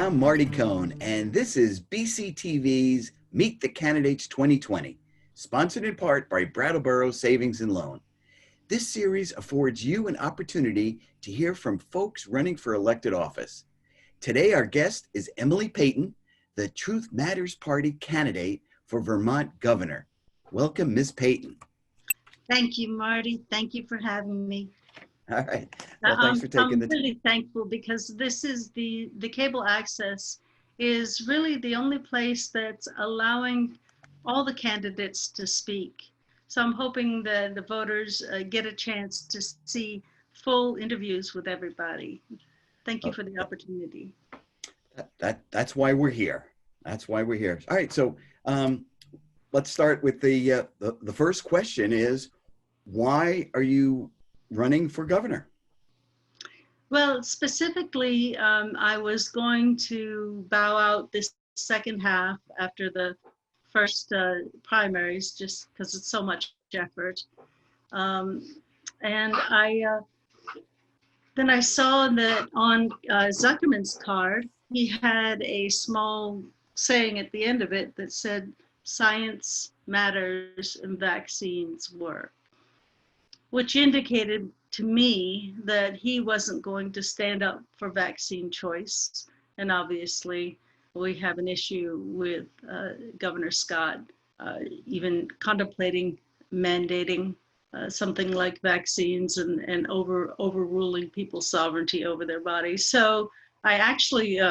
I'm Marty Cohn, and this is BCTV's Meet the Candidates 2020, sponsored in part by Brattleboro Savings and Loan. This series affords you an opportunity to hear from folks running for elected office. Today, our guest is Emily Payton, the Truth Matters Party candidate for Vermont governor. Welcome, Ms. Payton. Thank you, Marty. Thank you for having me. All right. Well, thanks for taking the time. I'm really thankful because this is the cable access is really the only place that's allowing all the candidates to speak. So I'm hoping that the voters get a chance to see full interviews with everybody. Thank you for the opportunity. That's why we're here. That's why we're here. All right. So let's start with the first question is, why are you running for governor? Well, specifically, I was going to bow out this second half after the first primaries, just because it's so much effort. And then I saw that on Zuckerman's card, he had a small saying at the end of it that said, "Science matters and vaccines work," which indicated to me that he wasn't going to stand up for vaccine choice. And obviously, we have an issue with Governor Scott even contemplating mandating something like vaccines and overruling people's sovereignty over their bodies. So I actually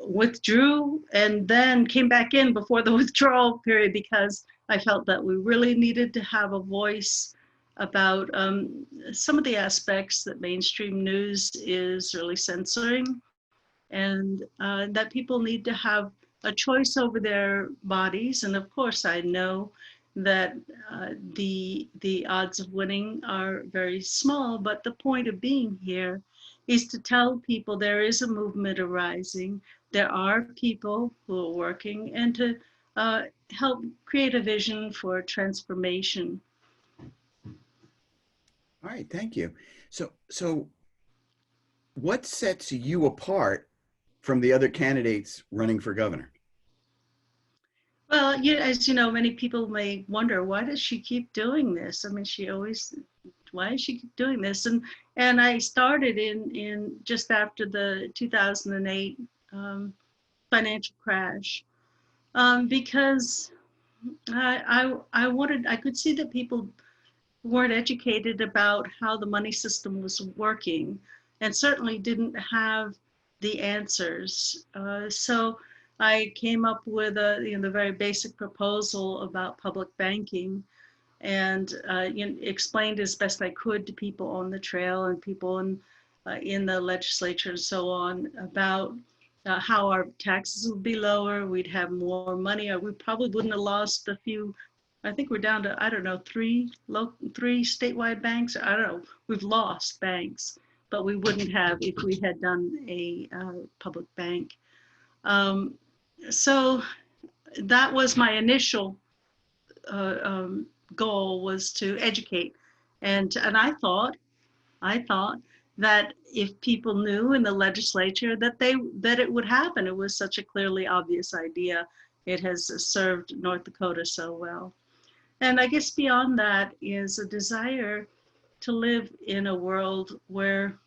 withdrew and then came back in before the withdrawal period because I felt that we really needed to have a voice about some of the aspects that mainstream news is really censoring, and that people need to have a choice over their bodies. And of course, I know that the odds of winning are very small, but the point of being here is to tell people there is a movement arising, there are people who are working, and to help create a vision for transformation. All right, thank you. So what sets you apart from the other candidates running for governor? Well, as you know, many people may wonder, why does she keep doing this? I mean, why does she keep doing this? And I started in just after the 2008 financial crash, because I could see that people weren't educated about how the money system was working, and certainly didn't have the answers. So I came up with the very basic proposal about public banking, and explained as best I could to people on the trail and people in the legislature and so on about how our taxes would be lower, we'd have more money, or we probably wouldn't have lost a few. I think we're down to, I don't know, three statewide banks. I don't know. We've lost banks, but we wouldn't have if we had done a public bank. So that was my initial goal, was to educate, and I thought that if people knew in the legislature that it would happen. It was such a clearly obvious idea. It has served North Dakota so well. And I guess beyond that is a desire to live in a world where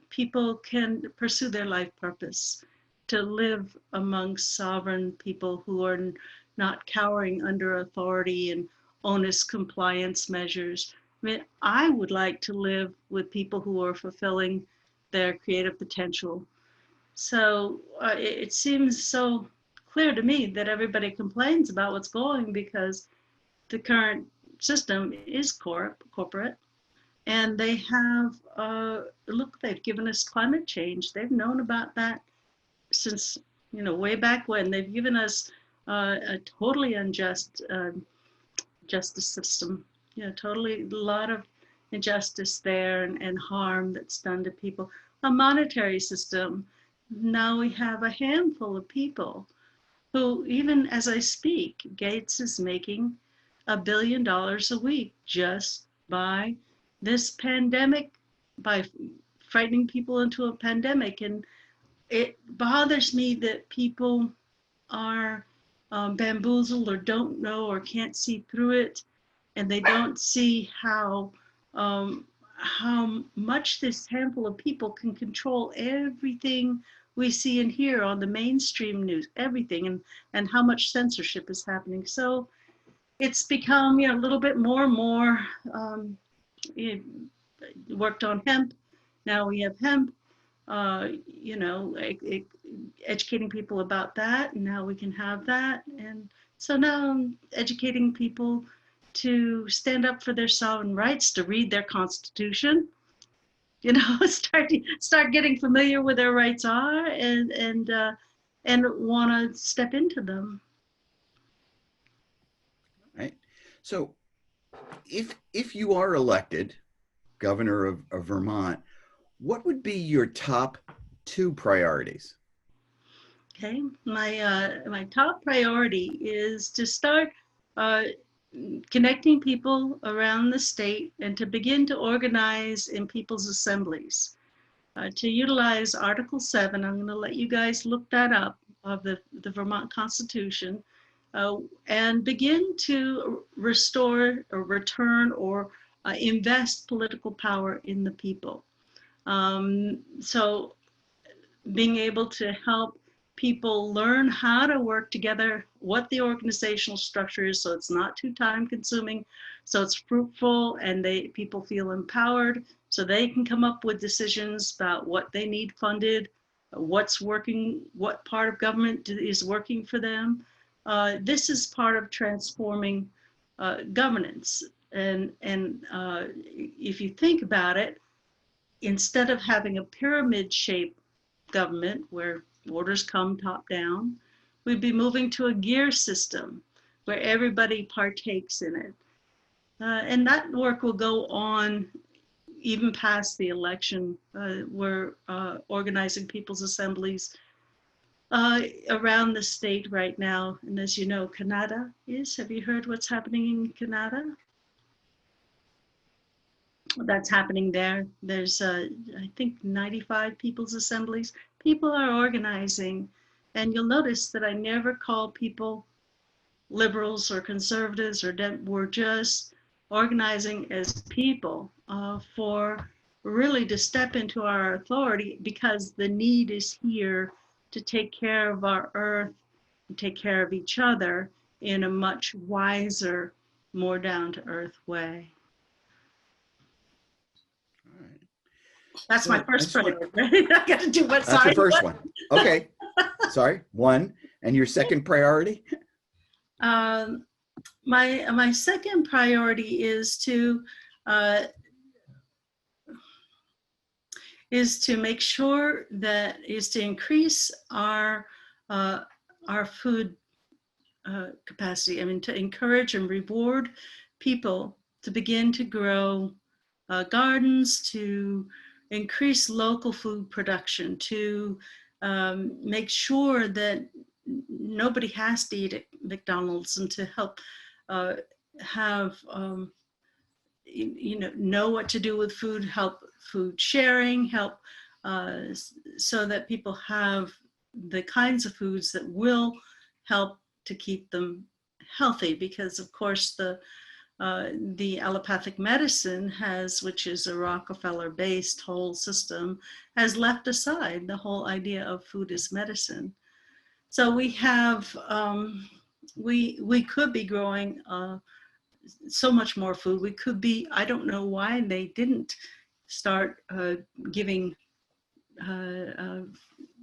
people can pursue their life purpose, to live among sovereign people who are not cowering under authority and onus compliance measures. I mean, I would like to live with people who are fulfilling their creative potential. So it seems so clear to me that everybody complains about what's going because the current system is corporate, and they have, look, they've given us climate change. They've known about that since, way back when. They've given us a totally unjust justice system, totally a lot of injustice there and harm that's done to people. A monetary system. Now we have a handful of people who, even as I speak, Gates is making $1 billion a week just by this pandemic, by frightening people into a pandemic. And it bothers me that people are bamboozled or don't know or can't see through it, and they don't see um, how much this handful of people can control everything we see and hear on the mainstream news, everything, and how much censorship is happening. So it's become, a little bit more and more. It worked on hemp. Now we have hemp. Educating people about that, and now we can have that. And so now I'm educating people to stand up for their sovereign rights, to read their constitution, start getting familiar with their rights are, and want to step into them. Right. So if you are elected governor of Vermont, what would be your top two priorities? Okay, my top priority is to start uh, connecting people around the state and to begin to organize in people's assemblies. To utilize Article 7, I'm going to let you guys look that up, of the Vermont Constitution, and begin to restore or return or invest political power in the people. So being able to help people learn how to work together, what the organizational structure is, so it's not too time consuming, so it's fruitful, and people feel empowered, so they can come up with decisions about what they need funded, what's working, what part of government is working for them. This is part of transforming governance. And if you think about it, instead of having a pyramid shaped government where orders come top down, we'd be moving to a gear system where everybody partakes in it. And that work will go on even past the election. We're organizing people's assemblies around the state right now. And as you know, Canada have you heard what's happening in Canada? That's happening there. There's, I think, 95 people's assemblies. People are organizing. And you'll notice that I never call people liberals or conservatives, we're just organizing as people for really to step into our authority, because the need is here to take care of our earth and take care of each other in a much wiser, more down-to-earth way. That's my first priority. I got to do what? That's your first one. Okay. Sorry. One. And your second priority? My second priority is to make sure that is to increase our food capacity. I mean, to encourage and reward people to begin to grow gardens, to increase local food production, to make sure that nobody has to eat at McDonald's, and to help have know what to do with food, help food sharing, help so that people have the kinds of foods that will help to keep them healthy. Because of course the allopathic medicine which is a Rockefeller-based whole system, has left aside the whole idea of food as medicine. So we have, we could be growing so much more food. We could be, I don't know why they didn't start giving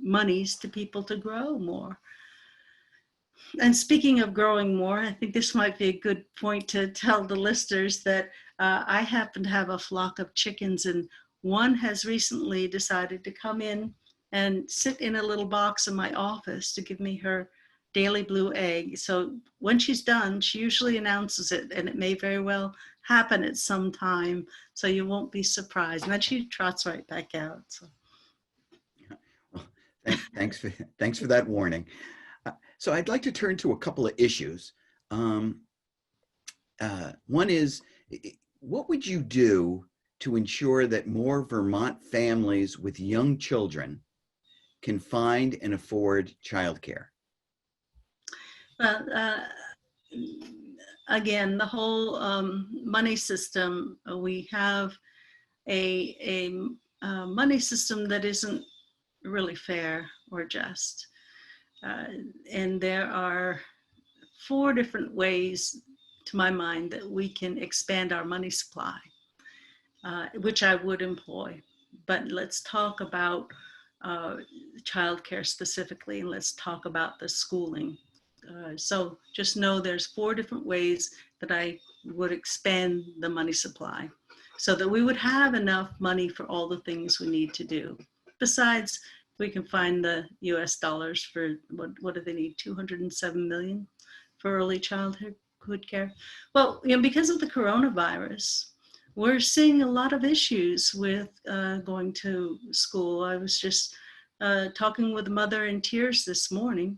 monies to people to grow more. And speaking of growing more, I think this might be a good point to tell the listeners that I happen to have a flock of chickens, and one has recently decided to come in and sit in a little box in my office to give me her daily blue egg. So when she's done, she usually announces it, and it may very well happen at some time, so you won't be surprised. And then she trots right back out. So. Well, thanks for that warning. So I'd like to turn to a couple of issues. One is, what would you do to ensure that more Vermont families with young children can find and afford childcare? Well, again, the whole money system, we have a money system that isn't really fair or just. And there are 4 different ways, to my mind, that we can expand our money supply, which I would employ. But let's talk about childcare specifically, and let's talk about the schooling. So just know there's 4 different ways that I would expand the money supply so that we would have enough money for all the things we need to do. Besides, we can find the US dollars for, what do they need, 207 million for early childhood care. Well, because of the coronavirus, we're seeing a lot of issues with going to school. I was just talking with a mother in tears this morning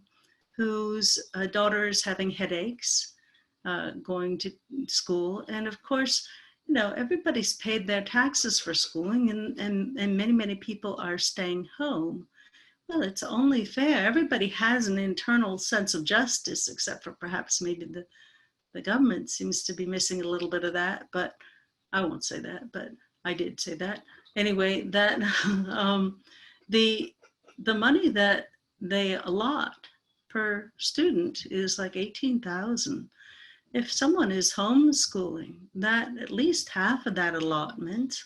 whose daughter is having headaches going to school. And of course, everybody's paid their taxes for schooling, and many people are staying home. Well, it's only fair. Everybody has an internal sense of justice, except for perhaps maybe the government seems to be missing a little bit of that, but I won't say that, but I did say that. Anyway, that the money that they allot per student is like 18,000. If someone is homeschooling, that at least half of that allotment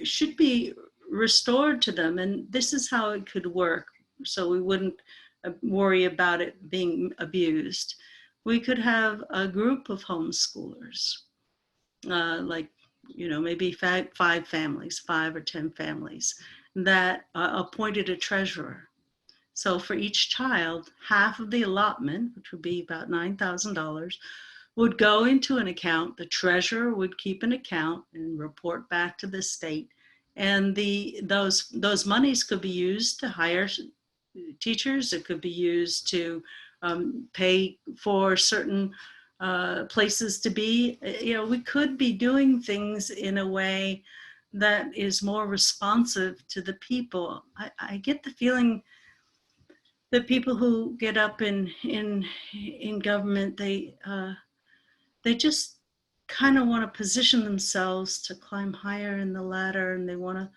should be restored to them. And this is how it could work, so we wouldn't worry about it being abused. We could have a group of homeschoolers, like, maybe 5 families, 5 or 10 families, that appointed a treasurer. So for each child, half of the allotment, which would be about $9,000, would go into an account. The treasurer would keep an account and report back to the state. And those monies could be used to hire teachers. It could be used to pay for certain places to be. We could be doing things in a way that is more responsive to the people. I get the feeling that people who get up in government, they just kind of want to position themselves to climb higher in the ladder, and they want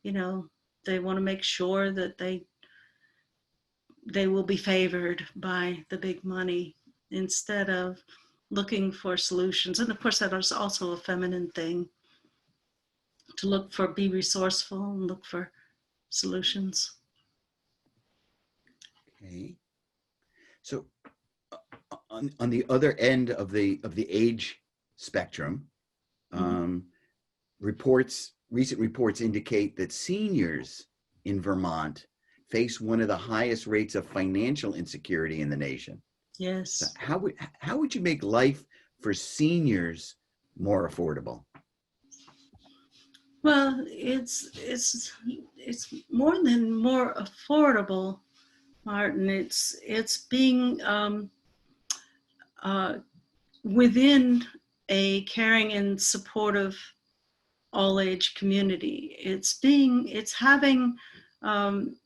to make sure that they will be favored by the big money instead of looking for solutions. And of course, that is also a feminine thing, to be resourceful and look for solutions. Okay. So on the other end of the age spectrum, recent reports indicate that seniors in Vermont face one of the highest rates of financial insecurity in the nation. Yes. So how would you make life for seniors more affordable? Well, it's more than more affordable, Martin. It's being within a caring and supportive all-age community. It's having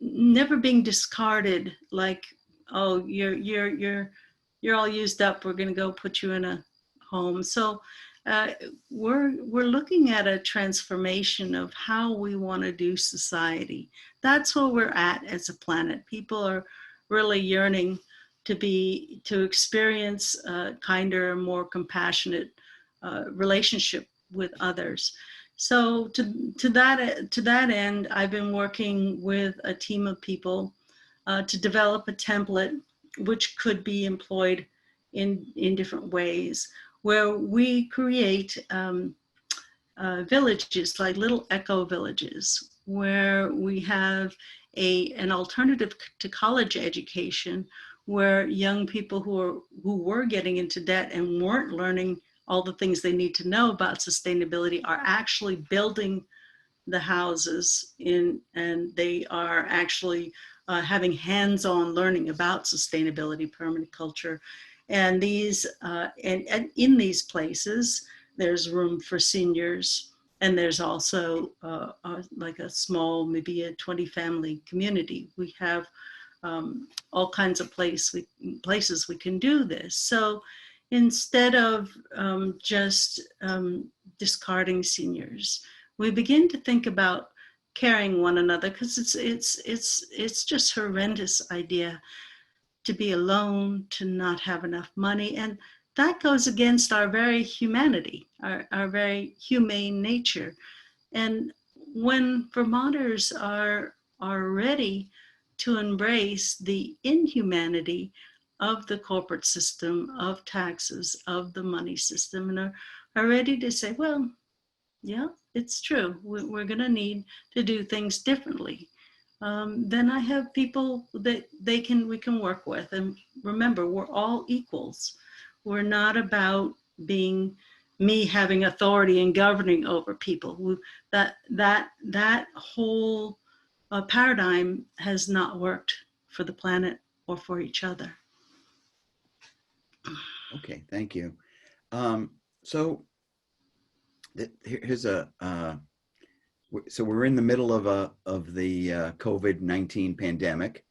never being discarded, like, oh, you're all used up, we're going to go put you in a home. So we're looking at a transformation of how we want to do society. That's where we're at as a planet. People are really yearning to experience a kinder, more compassionate relationship with others. So to that end, I've been working with a team of people to develop a template which could be employed in different ways, where we create villages, like little eco villages, where we have an alternative to college education, where young people who were getting into debt and weren't learning all the things they need to know about sustainability are actually building the houses and they are actually having hands-on learning about sustainability, permaculture. And in these places, there's room for seniors And there's also like a small, maybe a 20 family community. We have all kinds of places we can do this. So instead of just discarding seniors, we begin to think about carrying one another, because it's just horrendous idea to be alone, to not have enough money. And that goes against our very humanity, our very humane nature. And when Vermonters are ready to embrace the inhumanity of the corporate system, of taxes, of the money system, and are ready to say, well, yeah, it's true, we're going to need to do things differently. Then I have people that we can work with. And remember, we're all equals. We're not about being me having authority and governing over people. That whole paradigm has not worked for the planet or for each other. Okay, thank you. So here's so we're in the middle of the COVID-19 pandemic.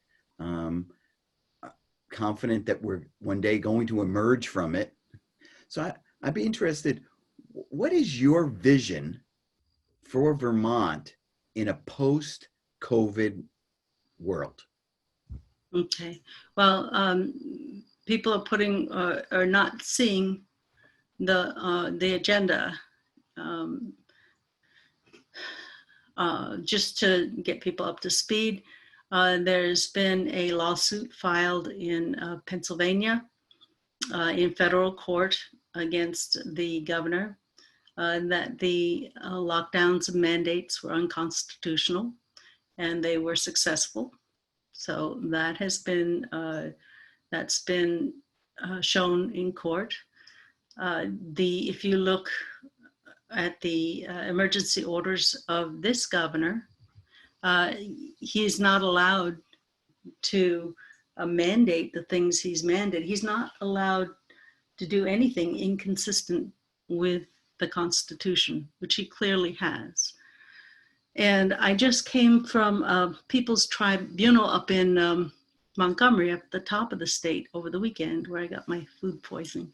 Confident that we're one day going to emerge from it. So I'd be interested, what is your vision for Vermont in a post-COVID world? Okay, well, people are putting are not seeing the agenda. Just to get people up to speed, there's been a lawsuit filed in Pennsylvania in federal court against the governor that the lockdowns and mandates were unconstitutional, and they were successful. So that has been that's been shown in court. If you look at the emergency orders of this governor, he's not allowed to mandate the things he's mandated. He's not allowed to do anything inconsistent with the Constitution, which he clearly has. And I just came from People's Tribunal up in Montgomery, up at the top of the state over the weekend, where I got my food poisoning.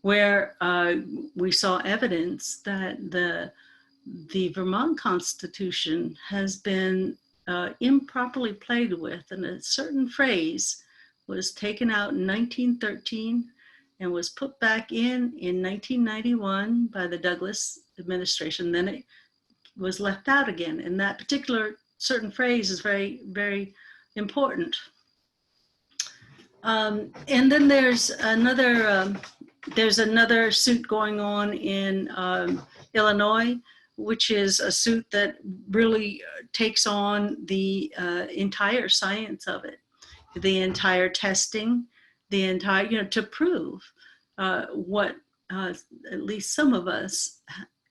Where we saw evidence that the Vermont Constitution has been improperly played with, and a certain phrase was taken out in 1913 and was put back in 1991 by the Douglas administration. Then it was left out again, and that particular certain phrase is very, very important. And then there's another suit going on in Illinois, which is a suit that really takes on the entire science of it, the entire testing, the entire, to prove what at least some of us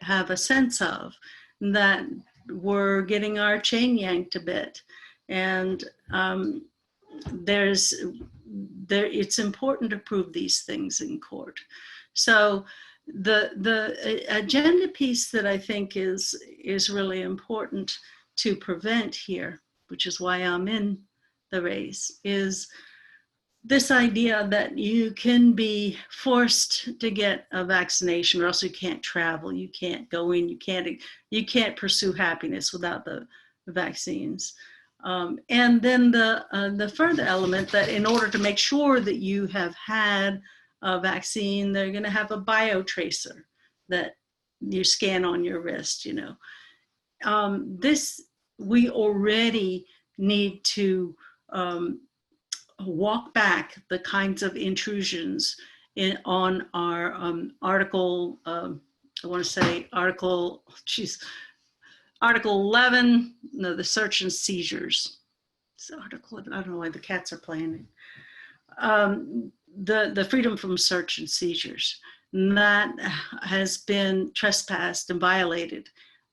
have a sense of, that we're getting our chain yanked a bit. And it's important to prove these things in court. So the agenda piece that I think is really important to prevent here, which is why I'm in the race, is this idea that you can be forced to get a vaccination, or else you can't travel, you can't go in, you can't pursue happiness without the vaccines. And then the further element that in order to make sure that you have had a vaccine, they're going to have a biotracer that you scan on your wrist. This, we already need to walk back the kinds of intrusions on our Article 11, no, the search and seizures. It's Article, I don't know why the cats are playing it. The freedom from search and seizures, and that has been trespassed and violated.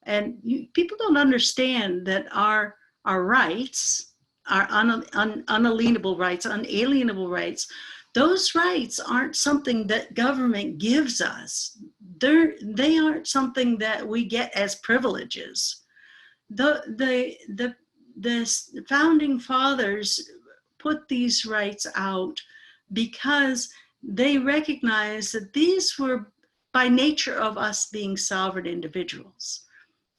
And people don't understand that our rights, our unalienable rights, unalienable rights, those rights aren't something that government gives us. they aren't something that we get as privileges. The founding fathers put these rights out because they recognized that these were by nature of us being sovereign individuals.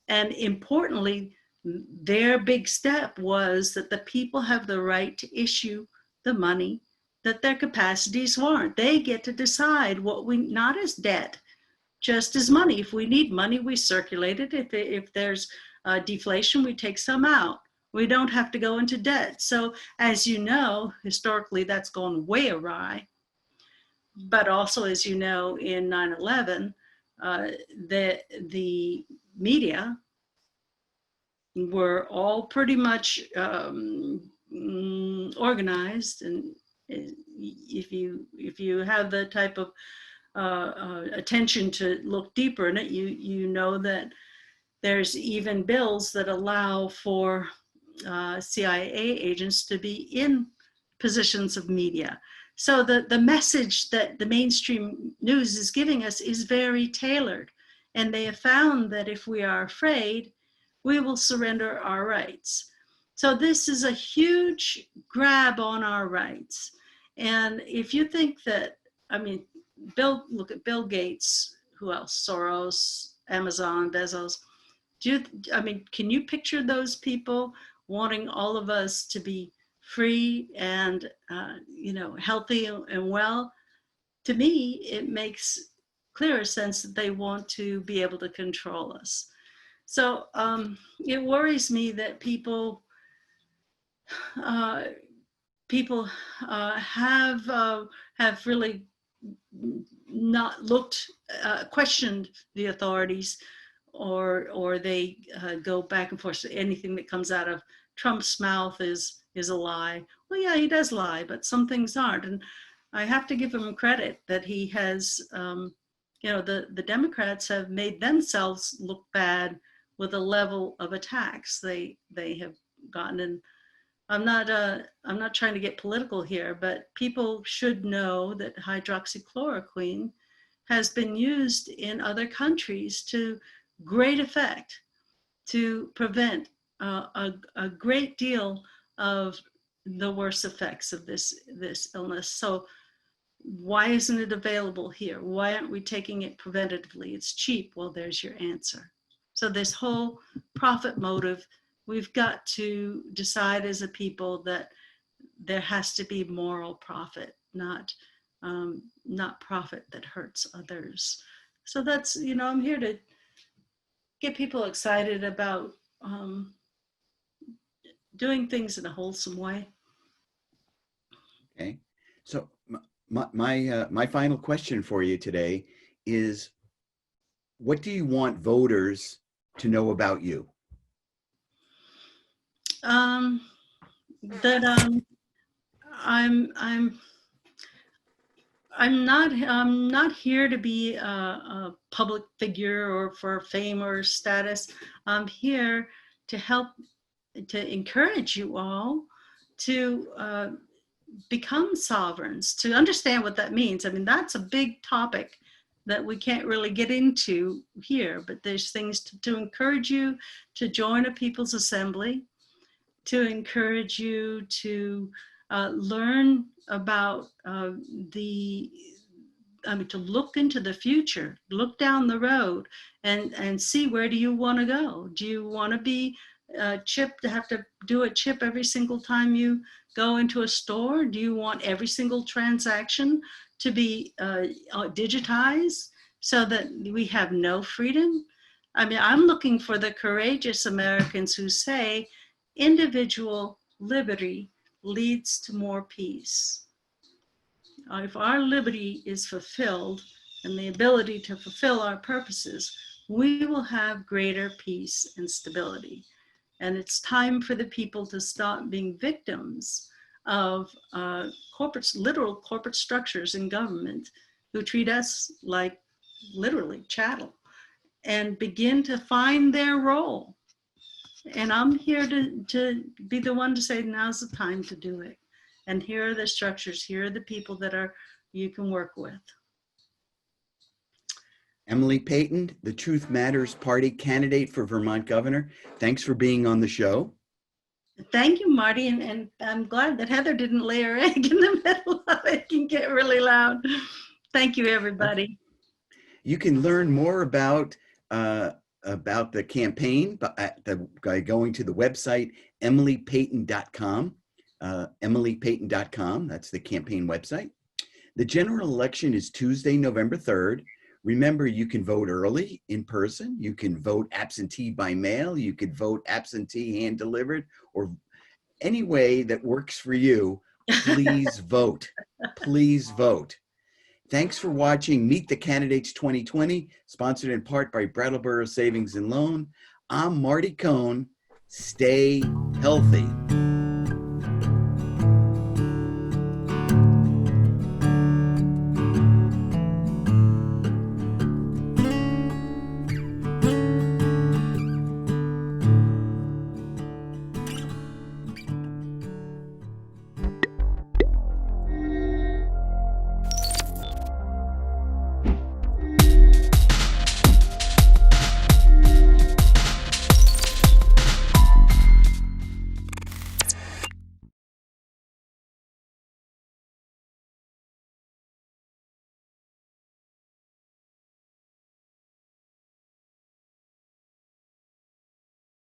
And importantly, their big step was that the people have the right to issue the money that their capacities warrant. They get to decide what we, not as debt, just as money. If we need money, we circulate it. If there's deflation, we take some out. We don't have to go into debt. So as you know, historically, that's gone way awry. But also, as you know, in 9/11, the media were all pretty much organized, and if you have the type of attention to look deeper in it, you know that there's even bills that allow for CIA agents to be in positions of media. So the message that the mainstream news is giving us is very tailored. And they have found that if we are afraid, we will surrender our rights. So this is a huge grab on our rights. And if you think that, I mean, look at Bill Gates, who else? Soros, Amazon, Bezos. Can you picture those people wanting all of us to be free and healthy and well? To me, it makes clearer sense that they want to be able to control us. So it worries me that people have really not questioned the authorities, or they go back and forth. Anything that comes out of Trump's mouth is a lie. Well, yeah, he does lie, but some things aren't. And I have to give him credit that he has, the Democrats have made themselves look bad with a level of attacks they have gotten. And I'm not trying to get political here, but people should know that hydroxychloroquine has been used in other countries to great effect to prevent a great deal of the worst effects of this illness. So why isn't it available here? Why aren't we taking it preventatively? It's cheap. Well, there's your answer. So this whole profit motive, we've got to decide as a people that there has to be moral profit, not profit that hurts others. So that's, I'm here to get people excited about doing things in a wholesome way. Okay. So my final question for you today is, what do you want voters to know about you? That I'm not here to be a public figure or for fame or status. I'm here to help, to encourage you all to become sovereigns, to understand what that means. I mean, that's a big topic that we can't really get into here, but there's things to encourage you to join a people's assembly, to encourage you to learn about to look into the future, look down the road and see, where do you want to go? Do you want to be chipped, to have to do a chip every single time you go into a store? Do you want every single transaction to be digitized so that we have no freedom? I mean, I'm looking for the courageous Americans who say individual liberty leads to more peace. If our liberty is fulfilled and the ability to fulfill our purposes, we will have greater peace and stability. And it's time for the people to stop being victims of literal corporate structures in government who treat us like literally chattel, and begin to find their role. And I'm here to be the one to say, now's the time to do it. And here are the structures, here are the people that you can work with. Emily Payton, the Truth Matters Party candidate for Vermont governor. Thanks for being on the show. Thank you, Marty, and I'm glad that Heather didn't lay her egg in the middle of it. It can get really loud. Thank you, everybody. You can learn more about the campaign by going to the website emilypayton.com. emilypayton.com, that's the campaign website. The general election is Tuesday, November 3rd. Remember, you can vote early in person. You can vote absentee by mail. You could vote absentee hand delivered, or any way that works for you. Please vote. Please vote. Thanks for watching Meet the Candidates 2020, sponsored in part by Brattleboro Savings and Loan. I'm Marty Cohn. Stay healthy.